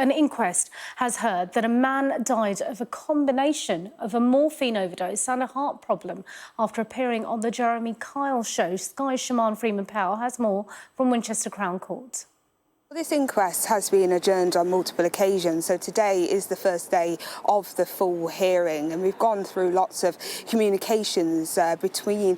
an inquest has heard that a man died of a combination of a morphine overdose and a heart problem after appearing on the Jeremy Kyle show. Sky's Shaman Freeman-Powell has more from Winchester Crown Court. This inquest has been adjourned on multiple occasions, so today is the first day of the full hearing, and we've gone through lots of communications between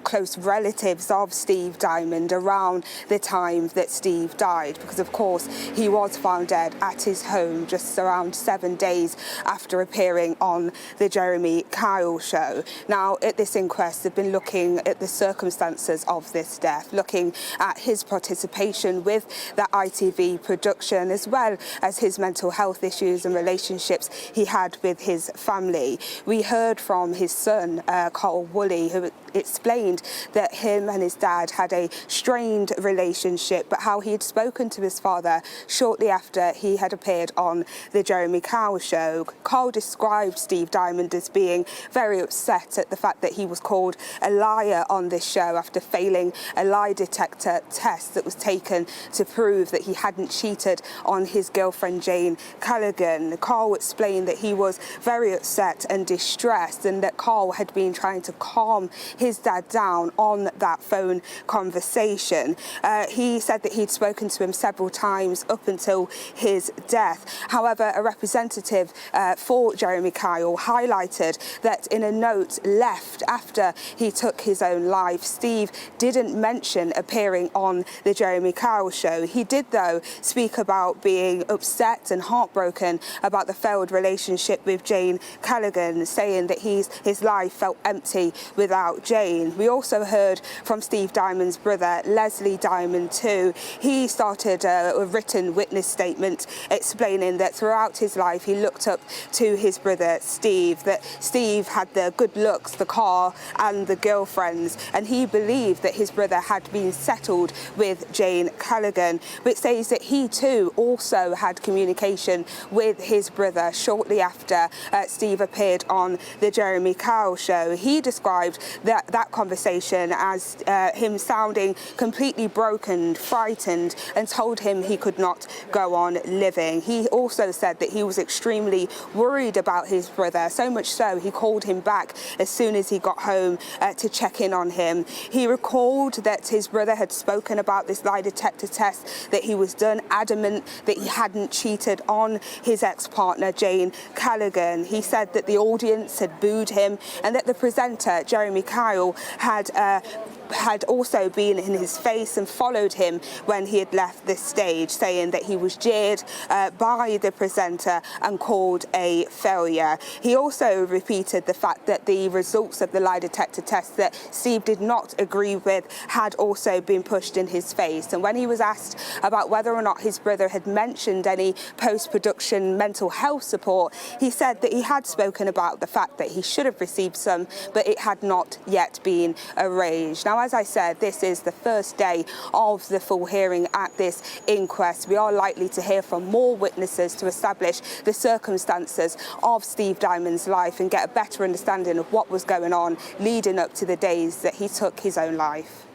close relatives of Steve Dymond around the time that Steve died, because of course he was found dead at his home just around 7 days after appearing on the Jeremy Kyle show. Now, at this inquest, they've been looking at the circumstances of this death, looking at his participation with the ITV production, as well as his mental health issues and relationships he had with his family. We heard from his son, Carl Whoolley, who explained that him and his dad had a strained relationship, but how he had spoken to his father shortly after he had appeared on the Jeremy Kyle show. Carl described Steve Dymond as being very upset at the fact that he was called a liar on this show after failing a lie detector test that was taken to prove that he hadn't cheated on his girlfriend Jane Callaghan. Carl explained that he was very upset and distressed, and that Carl had been trying to calm his dad down on that phone conversation. He said that he'd spoken to him several times up until his death. However, a representative for Jeremy Kyle highlighted that in a note left after he took his own life, Steve didn't mention appearing on the Jeremy Kyle show. He did, though, speak about being upset and heartbroken about the failed relationship with Jane Callaghan, saying that his life felt empty without Jane. We also heard from Steve Dymond's brother, Leslie Dymond, too. He started a written witness statement explaining that throughout his life he looked up to his brother Steve, that Steve had the good looks, the car and the girlfriends, and he believed that his brother had been settled with Jane Callaghan, which says that he too also had communication with his brother shortly after Steve appeared on the Jeremy Kyle show. He described that conversation as him sounding completely broken, frightened, and told him he could not go on living. He also said that he was extremely worried about his brother, so much so he called him back as soon as he got home to check in on him. He recalled that his brother had spoken about this lie detector test that he was done, adamant that he hadn't cheated on his ex-partner Jane Callaghan. He said that the audience had booed him, and that the presenter Jeremy Kyle had also been in his face and followed him when he had left the stage, saying that he was jeered by the presenter and called a failure. He also repeated the fact that the results of the lie detector test that Steve did not agree with had also been pushed in his face. And when he was asked about whether or not his brother had mentioned any post-production mental health support, he said that he had spoken about the fact that he should have received some, but it had not yet been arranged. Now, as I said, this is the first day of the full hearing at this inquest. We are likely to hear from more witnesses to establish the circumstances of Steve Dymond's life and get a better understanding of what was going on leading up to the days that he took his own life.